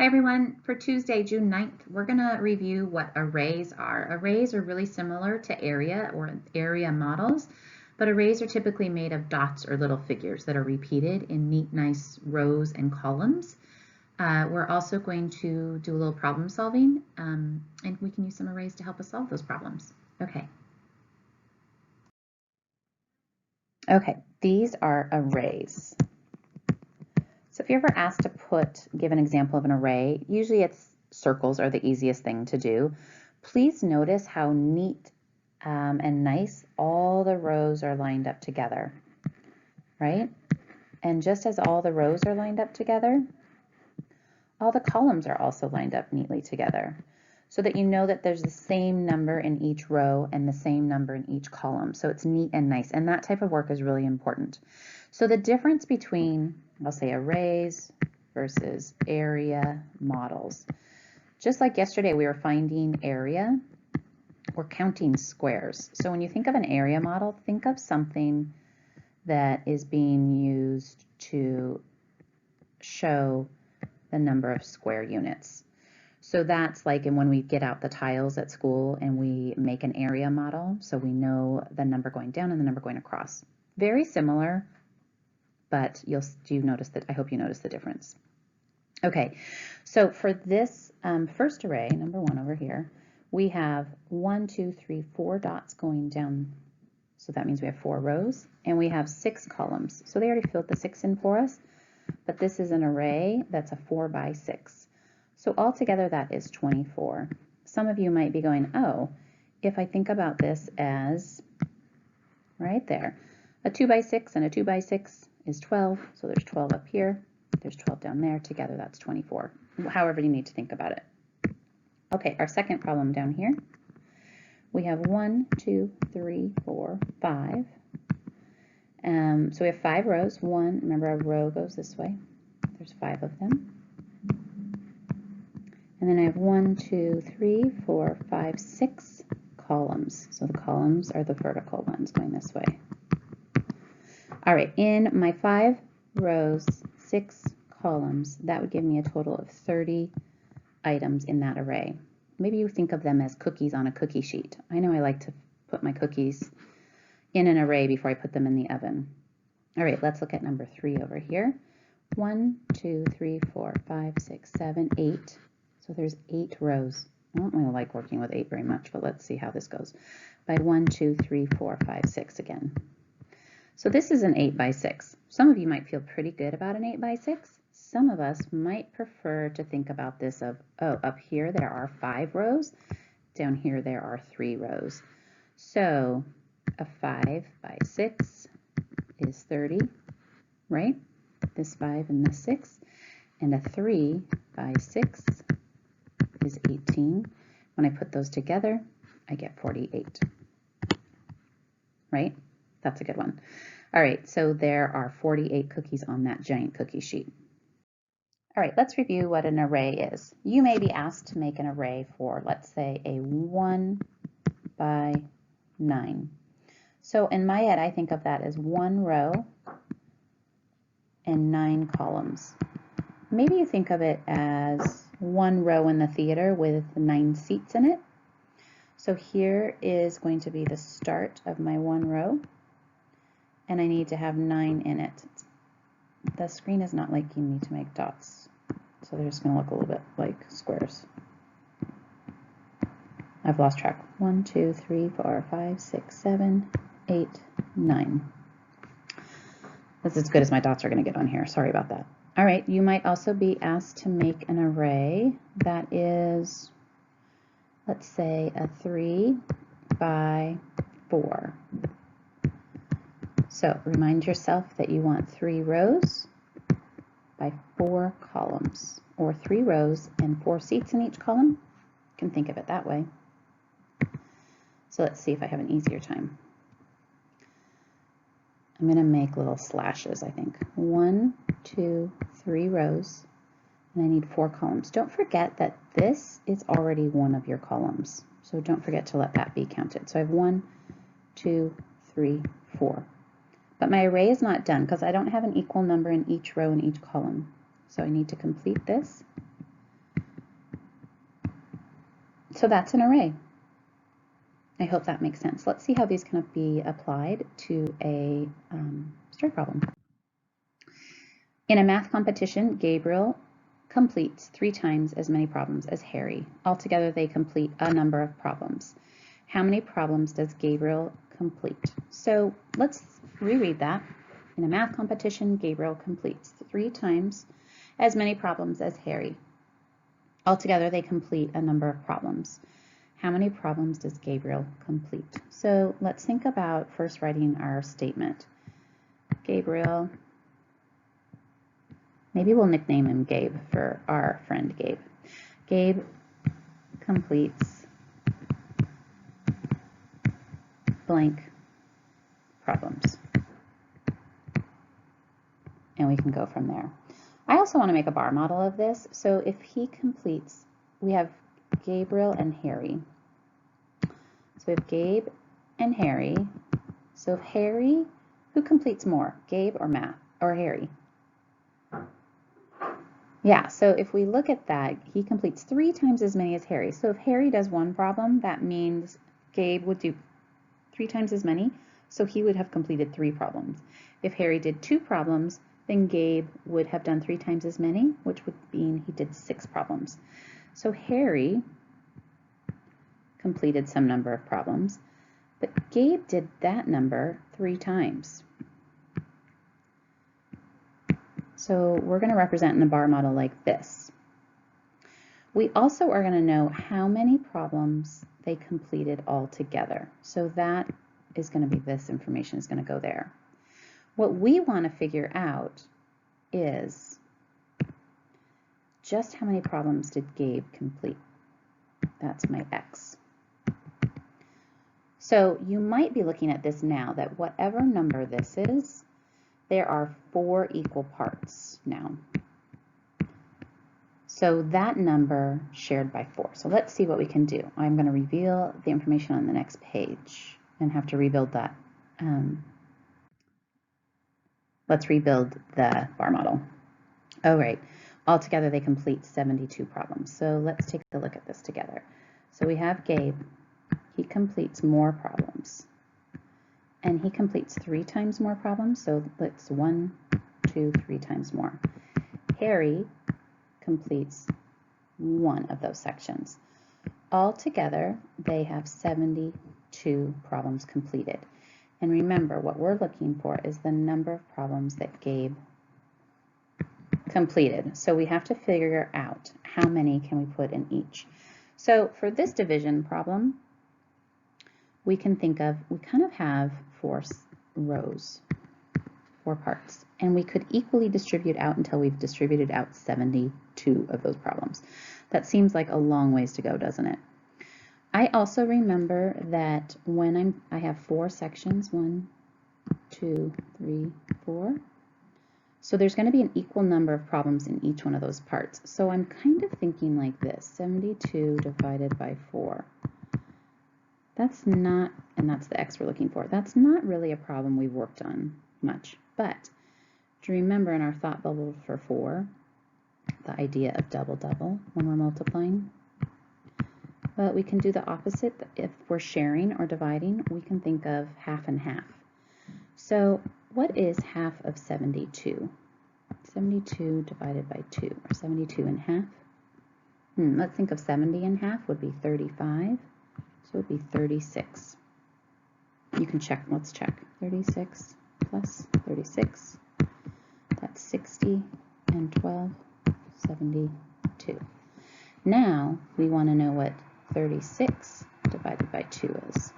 Hi everyone, for Tuesday, June 9th, we're going to review what arrays are. Arrays are really similar to area or area models, but arrays are typically made of dots or little figures that are repeated in neat, nice rows and columns. We're also going to do a little problem solving, and we can use some arrays to help us solve those problems. Okay, these are arrays. So if you're ever asked to give an example of an array, usually it's circles are the easiest thing to do. Please notice how neat and nice all the rows are lined up together, right? And just as all the rows are lined up together, all the columns are also lined up neatly together, so that you know that there's the same number in each row and the same number in each column. So it's neat and nice, and that type of work is really important. So the difference between, I'll say, arrays versus area models. Just like yesterday we were finding area, we're counting squares. So when you think of an area model, think of something that is being used to show the number of square units. So that's like when we get out the tiles at school and we make an area model, so we know the number going down and the number going across. Very similar, but you notice that? I hope you notice the difference. Okay, so for this first array, number 1 over here, we have 1, 2, 3, 4 dots going down. So that means we have 4 rows, and we have 6 columns. So they already filled the 6 in for us, but this is an array that's a 4 by 6. So altogether that is 24. Some of you might be going, oh, if I think about this as right there, a 2 by 6 and a 2 by 6 is 12, so there's 12 up here, there's 12 down there, together that's 24. However you need to think about it. Okay, our second problem down here, we have 1, 2, 3, 4, 5. So we have 5 rows. Remember a row goes this way. There's 5 of them. And then I have 1, 2, 3, 4, 5, 6 columns. So the columns are the vertical ones going this way. All right, in my 5 rows, 6 columns, that would give me a total of 30 items in that array. Maybe you think of them as cookies on a cookie sheet. I know I like to put my cookies in an array before I put them in the oven. All right, let's look at number 3 over here. 1, 2, 3, 4, 5, 6, 7, 8. So there's 8 rows. I don't really like working with 8 very much, but let's see how this goes. By 1, 2, 3, 4, 5, 6 again. So this is an 8 by 6. Some of you might feel pretty good about an 8 by 6. Some of us might prefer to think about this of, oh, up here there are 5 rows. Down here there are 3 rows. So a 5 by 6 is 30, right? This 5 and this 6. And a 3 by 6 is 18. When I put those together, I get 48, right? That's a good one. All right, so there are 48 cookies on that giant cookie sheet. All right, let's review what an array is. You may be asked to make an array for, let's say, a 1 by 9. So in my head, I think of that as 1 row and 9 columns. Maybe you think of it as 1 row in the theater with 9 seats in it. So here is going to be the start of my 1 row, and I need to have 9 in it. The screen is not liking me to make dots, so they're just going to look a little bit like squares. I've lost track. 1, 2, 3, 4, 5, 6, 7, 8, 9. That's as good as my dots are going to get on here. Sorry about that. All right, you might also be asked to make an array that is, let's say, a 3 by 4. So remind yourself that you want 3 rows by 4 columns, or 3 rows and 4 seats in each column. You can think of it that way. So let's see if I have an easier time. I'm going to make little slashes, I think. 1, 2, 3 rows, and I need 4 columns. Don't forget that this is already one of your columns, so don't forget to let that be counted. So I have 1, 2, 3, 4. But my array is not done because I don't have an equal number in each row and each column. So I need to complete this. So that's an array. I hope that makes sense. Let's see how these can be applied to a story problem. In a math competition, Gabriel completes 3 times as many problems as Harry. Altogether, they complete a number of problems. How many problems does Gabriel complete? So let's reread that. In a math competition, Gabriel completes 3 times as many problems as Harry. Altogether, they complete a number of problems. How many problems does Gabriel complete? So let's think about first writing our statement. Gabriel, maybe we'll nickname him Gabe for our friend Gabe. Gabe completes blank problems. And we can go from there. I also want to make a bar model of this. So if he completes, we have Gabriel and Harry. So we have Gabe and Harry. So if Harry, who completes more, Gabe or Matt or Harry? Yeah, so if we look at that, he completes 3 times as many as Harry. So if Harry does 1 problem, that means Gabe would do 3 times as many. So he would have completed 3 problems. If Harry did 2 problems, then Gabe would have done 3 times as many, which would mean he did 6 problems. So Harry completed some number of problems, but Gabe did that number 3 times. So we're going to represent in a bar model like this. We also are going to know how many problems they completed all together. So that is going to be, this information is going to go there. What we want to figure out is just how many problems did Gabe complete. That's my X. So you might be looking at this now that whatever number this is, there are 4 equal parts now. So that number shared by 4. So let's see what we can do. I'm going to reveal the information on the next page and have to rebuild that. Let's rebuild the bar model. All right, altogether they complete 72 problems. So let's take a look at this together. So we have Gabe, he completes more problems. And he completes 3 times more problems, so let's 1, 2, 3 times more. Harry completes 1 of those sections. Altogether, they have 72 problems completed. And remember, what we're looking for is the number of problems that Gabe completed. So we have to figure out how many can we put in each. So for this division problem, we can think of, we kind of have 4 rows, 4 parts, and we could equally distribute out until we've distributed out 72 of those problems. That seems like a long ways to go, doesn't it? I also remember that when I have 4 sections, 1, 2, 3, 4. So there's going to be an equal number of problems in each one of those parts. So I'm kind of thinking like this, 72 divided by 4. That's not, and that's the X we're looking for, that's not really a problem we've worked on much. But do you remember in our thought bubble for 4, the idea of double-double when we're multiplying? Well, we can do the opposite. If we're sharing or dividing, we can think of half and half. So what is half of 72? 72 divided by 2, or 72 and half. Let's think of 70 and half would be 35. So it would be 36. You can check, let's check. 36 plus 36, that's 60 and 12, 72. Now we want to know what 36 divided by 2 is.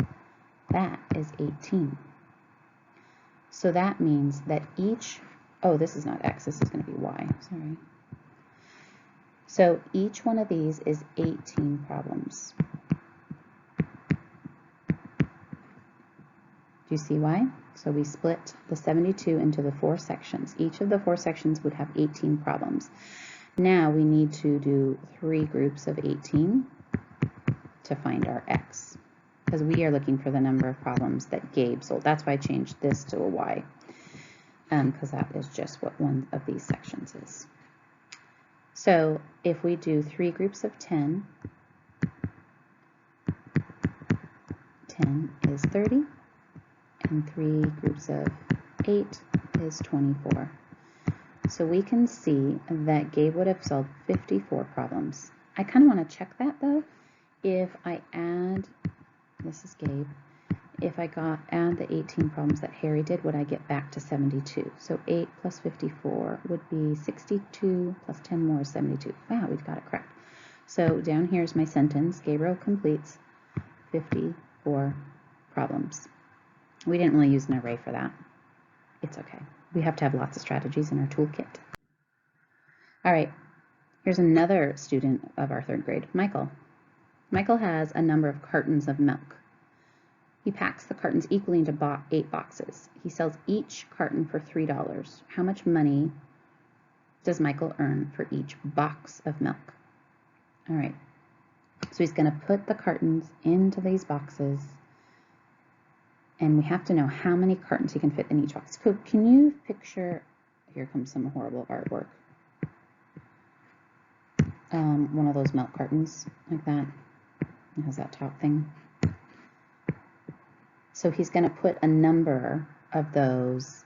That is 18. So that means that each, oh, this is not X, this is going to be Y, sorry. So each one of these is 18 problems. Do you see why? So we split the 72 into the 4 sections. Each of the 4 sections would have 18 problems. Now we need to do 3 groups of 18 to find our X, because we are looking for the number of problems that Gabe sold. That's why I changed this to a Y, because that is just what one of these sections is. So if we do 3 groups of 10, 30, and 3 groups of 8 is 24. So we can see that Gabe would have solved 54 problems. I kind of want to check that though. If I add, this is Gabe, if I add the 18 problems that Harry did, would I get back to 72? So 8 plus 54 would be 62 plus 10 more is 72. Wow, we've got it correct. So down here's my sentence. Gabriel completes 54 problems. We didn't really use an array for that. It's okay. We have to have lots of strategies in our toolkit. All right, here's another student of our 3rd grade, Michael. Michael has a number of cartons of milk. He packs the cartons equally into 8 boxes. He sells each carton for $3. How much money does Michael earn for each box of milk? All right, so he's going to put the cartons into these boxes, and we have to know how many cartons he can fit in each box. So can you picture, here comes some horrible artwork, one of those milk cartons like that. It has that top thing. So he's going to put a number of those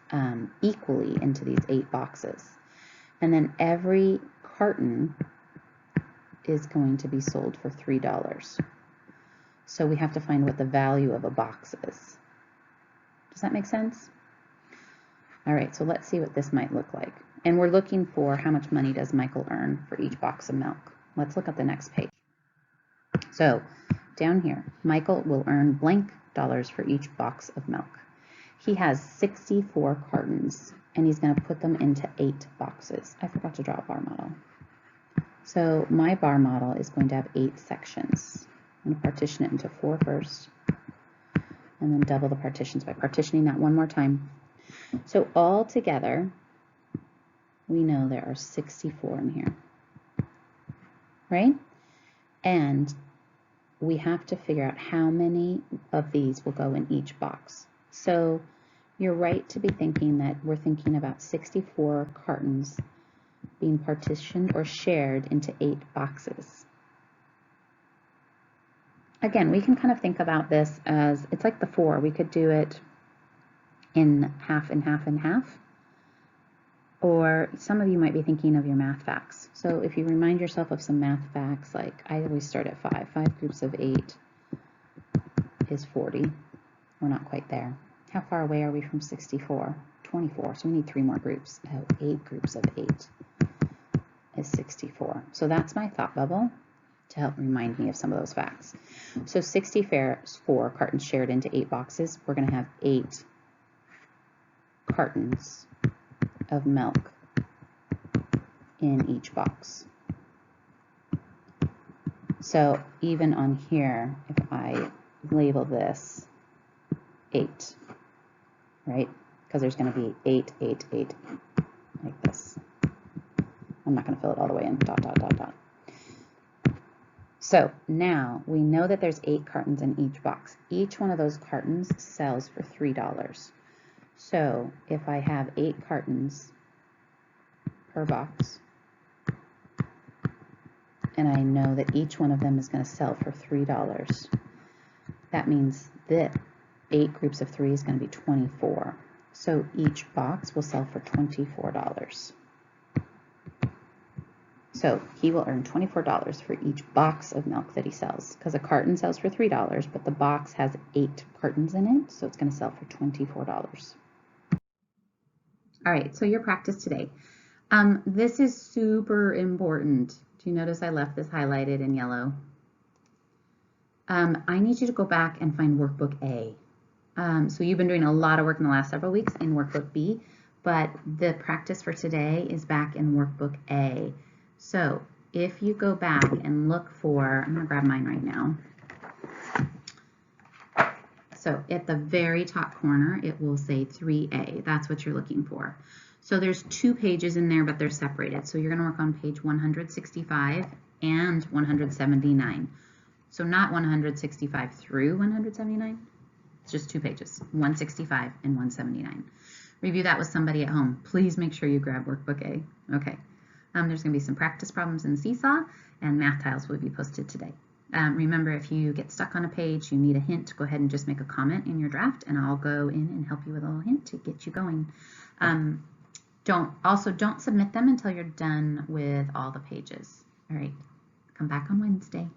equally into these 8 boxes. And then every carton is going to be sold for $3. So we have to find what the value of a box is. Does that make sense? All right, so let's see what this might look like. And we're looking for how much money does Michael earn for each box of milk. Let's look at the next page. So down here, Michael will earn blank dollars for each box of milk. He has 64 cartons, and he's going to put them into 8 boxes. I forgot to draw a bar model. So my bar model is going to have 8 sections. I'm going to partition it into 4 first, and then double the partitions by partitioning that one more time. So all together, we know there are 64 in here, right? And we have to figure out how many of these will go in each box. So you're right to be thinking that we're thinking about 64 cartons being partitioned or shared into 8 boxes. Again, we can kind of think about this as, it's like the 4. We could do it in half and half and half. Or some of you might be thinking of your math facts. So if you remind yourself of some math facts, like I always start at 5. 5 groups of 8 is 40. We're not quite there. How far away are we from 64? 24. So we need 3 more groups. 8 groups of 8 is 64. So that's my thought bubble to help remind me of some of those facts. So 64 cartons shared into 8 boxes. We're going to have 8 cartons of milk in each box. So even on here, if I label this 8, right? Because there's going to be 8, 8, 8, like this. I'm not going to fill it all the way in, dot, dot, dot, dot. So now we know that there's 8 cartons in each box. Each one of those cartons sells for $3. So if I have 8 cartons per box, and I know that each one of them is going to sell for $3, that means that 8 groups of 3 is going to be 24. So each box will sell for $24. So he will earn $24 for each box of milk that he sells, because a carton sells for $3, but the box has 8 cartons in it, so it's going to sell for $24. All right, so your practice today. This is super important. Do you notice I left this highlighted in yellow? I need you to go back and find workbook A. So you've been doing a lot of work in the last several weeks in workbook B, but the practice for today is back in workbook A. So if you go back and look for, I'm going to grab mine right now. So at the very top corner, it will say 3A. That's what you're looking for. So there's 2 pages in there, but they're separated. So you're going to work on page 165 and 179. So not 165 through 179. It's just 2 pages, 165 and 179. Review that with somebody at home. Please make sure you grab workbook A. Okay. There's going to be some practice problems in Seesaw, and math tiles will be posted today. Remember, if you get stuck on a page, you need a hint, go ahead and just make a comment in your draft, and I'll go in and help you with a little hint to get you going. Don't submit them until you're done with all the pages. All right, come back on Wednesday.